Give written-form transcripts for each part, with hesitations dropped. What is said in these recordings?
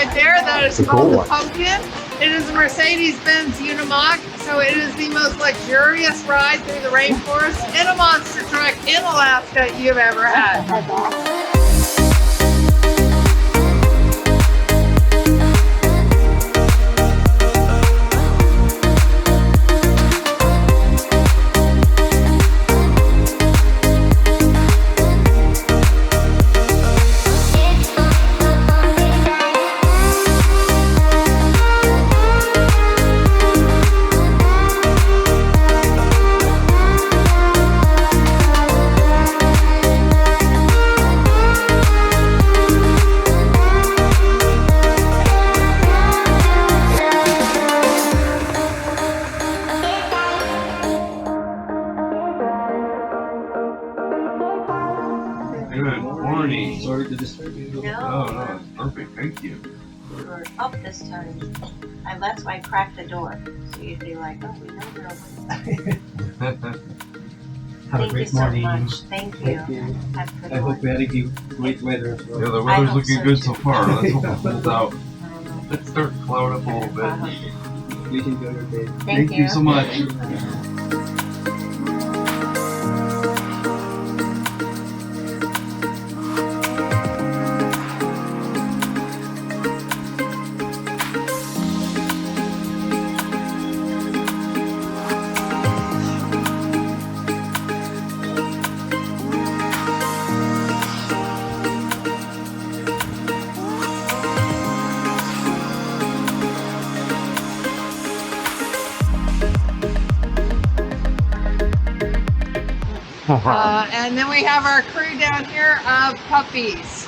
right there. That is called the Pumpkin. It is a Mercedes-Benz Unimog, so it is the most luxurious ride through the rainforest in a monster truck in Alaska you've ever had. Good morning. Sorry to disturb you. No, no, it's perfect. Thank you. We were up this time, and that's why I cracked the door. So you'd be like, oh, we know we're open. Have a great morning. Thank you so much. Thank you. Thank you. Have a good I hope one. we had a great weather as well. Yeah, the I weather's hope looking so, good too. so far. Let's hope it holds out. I don't know. Let's start to cloud up a little bit. Please enjoy your day. Thank you so much. And then we have our crew down here of puppies.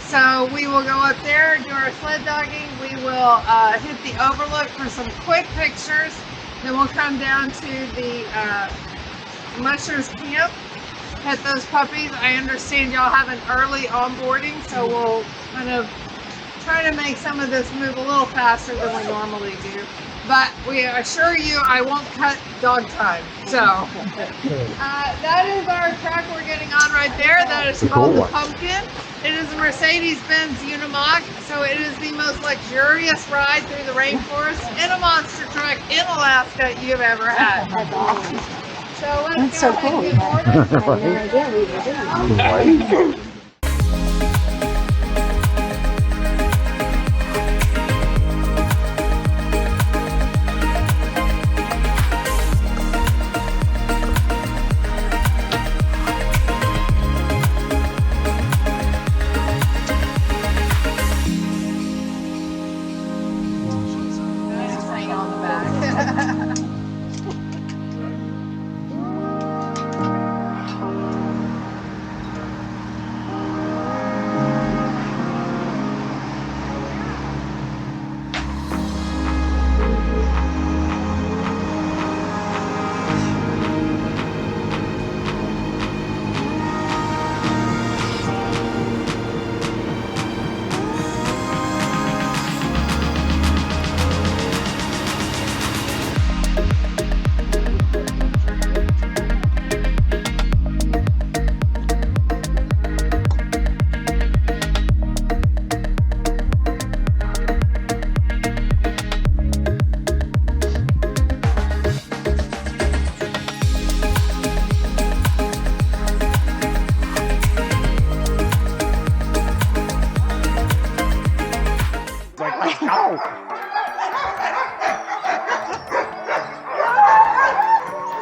So we will go up there, do our sled dogging. We will hit the overlook for some quick pictures. Then we'll come down to the Mushers camp, pet those puppies. I understand y'all have an early onboarding, so we'll kind of try to make some of this move a little faster than we normally do. But we assure you I won't cut dog time. So that is our truck we're getting on right there. That is called the Pumpkin. It is a Mercedes-Benz Unimog, so it is the most luxurious ride through the rainforest in a monster truck in Alaska you've ever had. So let's go ahead and get ordered. I had no idea we were doing. Hang on the back.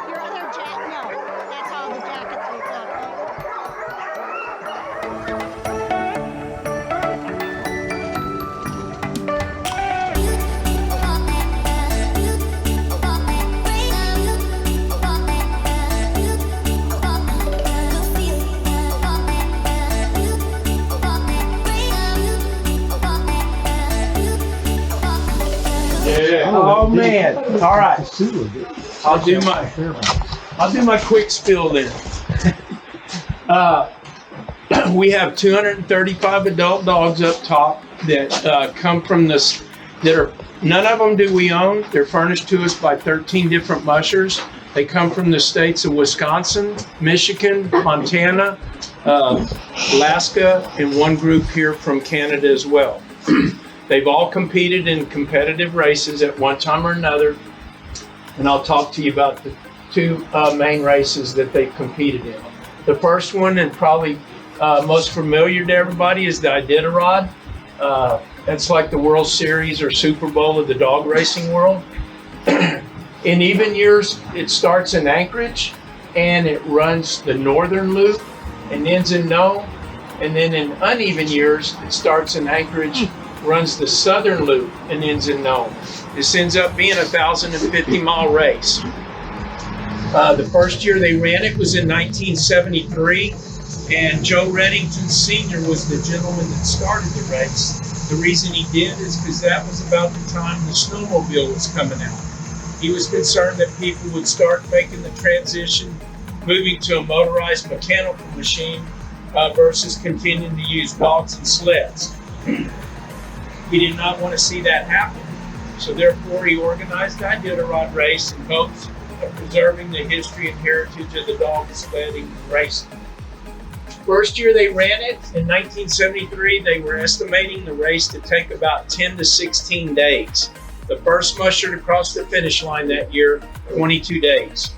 Your other jacket, no, that's all the jackets we've got. Oh man! All right, I'll do my quick spill then. We have 235 adult dogs up top that come from this. None of them do we own. They're furnished to us by 13 different mushers. They come from the states of Wisconsin, Michigan, Montana, Alaska, and one group here from Canada as well. They've all competed in competitive races at one time or another, and I'll talk to you about the two main races that they've competed in. The first one, and probably most familiar to everybody, is the Iditarod. That's like the World Series or Super Bowl of the dog racing world. In even years, it starts in Anchorage, and it runs the northern loop and ends in Nome. And then in uneven years, it starts in Anchorage, runs the southern loop, and ends in Nome. This ends up being a 1,050-mile race. The first year they ran it was in 1973, and Joe Reddington Sr. was the gentleman that started the race. The reason he did is because that was about the time the snowmobile was coming out. He was concerned that people would start making the transition, moving to a motorized mechanical machine versus continuing to use dogs and sleds. He did not want to see that happen, so therefore he organized the Iditarod race in hopes of preserving the history and heritage of the dog sledding and racing. First year they ran it, in 1973, they were estimating the race to take about 10 to 16 days. The first musher to cross the finish line that year, 22 days.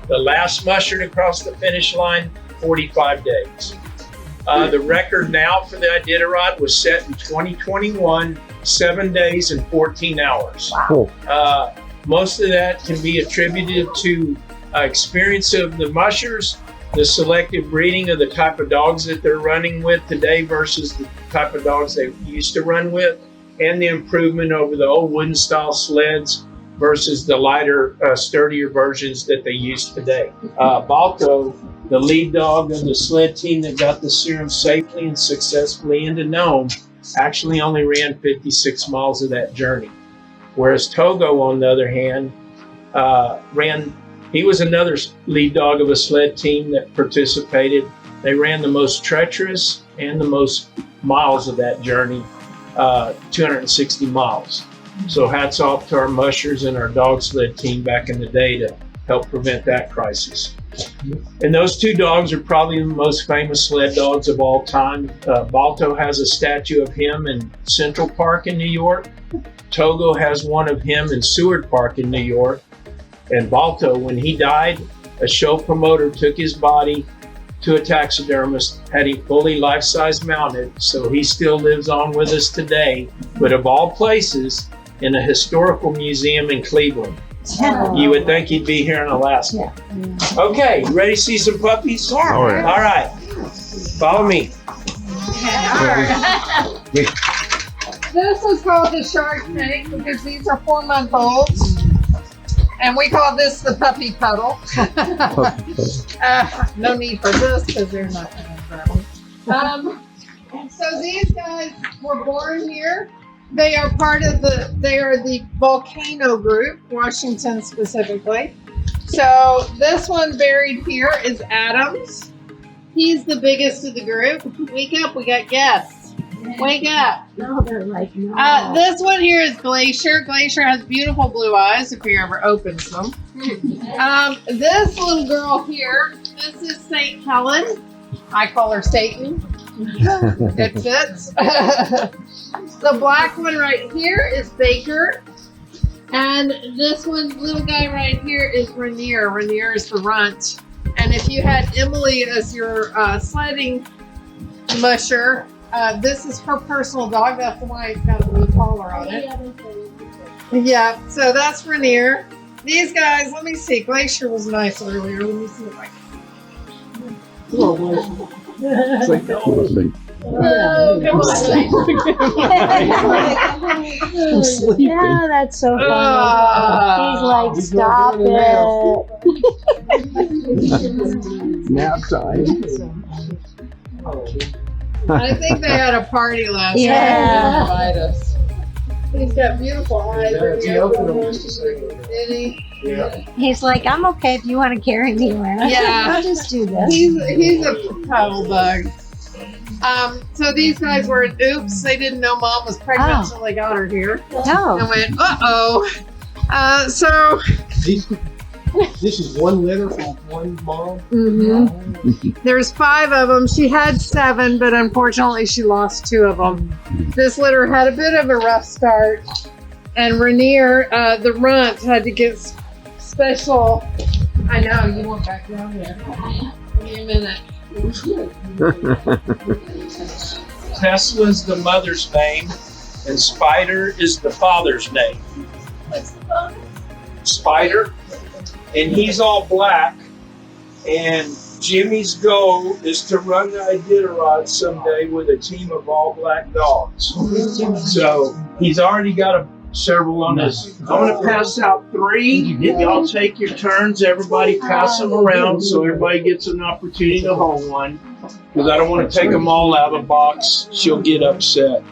The last musher to cross the finish line, 45 days. The record now for the Iditarod was set in 2021, 7 days and 14 hours. Wow. Most of that can be attributed to experience of the mushers, the selective breeding of the type of dogs that they're running with today versus the type of dogs they used to run with, and the improvement over the old wooden style sleds versus the lighter, sturdier versions that they use today. Balto, the lead dog of the sled team that got the serum safely and successfully into Nome, actually only ran 56 miles of that journey. Whereas Togo, on the other hand, he was another lead dog of a sled team that participated. They ran the most treacherous and the most miles of that journey, 260 miles. So hats off to our mushers and our dog sled team back in the day to help prevent that crisis. And those two dogs are probably the most famous sled dogs of all time. Balto has a statue of him in Central Park in New York. Togo has one of him in Seward Park in New York. And Balto, when he died, a show promoter took his body to a taxidermist, had him fully life-size mounted, so he still lives on with us today, but of all places, in a historical museum in Cleveland. You would think he'd be here in Alaska. Okay, you ready to see some puppies? Yeah. All right. Follow me. This is called the shark tank because these are 4-month-olds. And we call this the puppy puddle. No need for this because they're not going to So these guys were born here. They are the volcano group, Washington specifically. So this one buried here is Adams. He's the biggest of the group. Wake up, we got guests. Wake up. No, they're like, no. This one here is Glacier. Glacier has beautiful blue eyes if he ever opens them. This little girl here, this is St. Helen. I call her Satan. It fits. The black one right here is Baker. And this one, little guy right here is Rainier. Rainier is the runt. And if you had Emily as your sledding musher, this is her personal dog. That's why it's got a blue collar on it. Yeah, so that's Rainier. These guys, let me see. Glacier was nice earlier. Let me see if I can. It's like, Oh, come I'm sleeping. Yeah, that's so funny. Ah. He's like, stop it. Nap time. I think they had a party last night. Yeah. Invite us. He's got beautiful eyes. Did he? Yeah. He's like, I'm okay if you want to carry me around. Yeah. I'll just do this. He's a puddle bug. So these guys were an oops. They didn't know mom was pregnant Oh. until they got her here. No. And went, uh-oh. So This is one litter from one mom. There's 5 of them. She had 7, but unfortunately she lost 2 of them. This litter had a bit of a rough start, and Rainier, the runt, had to get special. I know, you went back down there. Give me a minute. Tesla's the mother's name, and Spider is the father's name. What's the phone? Spider, and he's all black. And Jimmy's goal is to run the Iditarod someday with a team of all black dogs. So he's already got several on his. I'm gonna pass out 3. Y'all take your turns. Everybody pass them around so everybody gets an opportunity to hold one. Because I don't want to take them all out of the box. She'll get upset.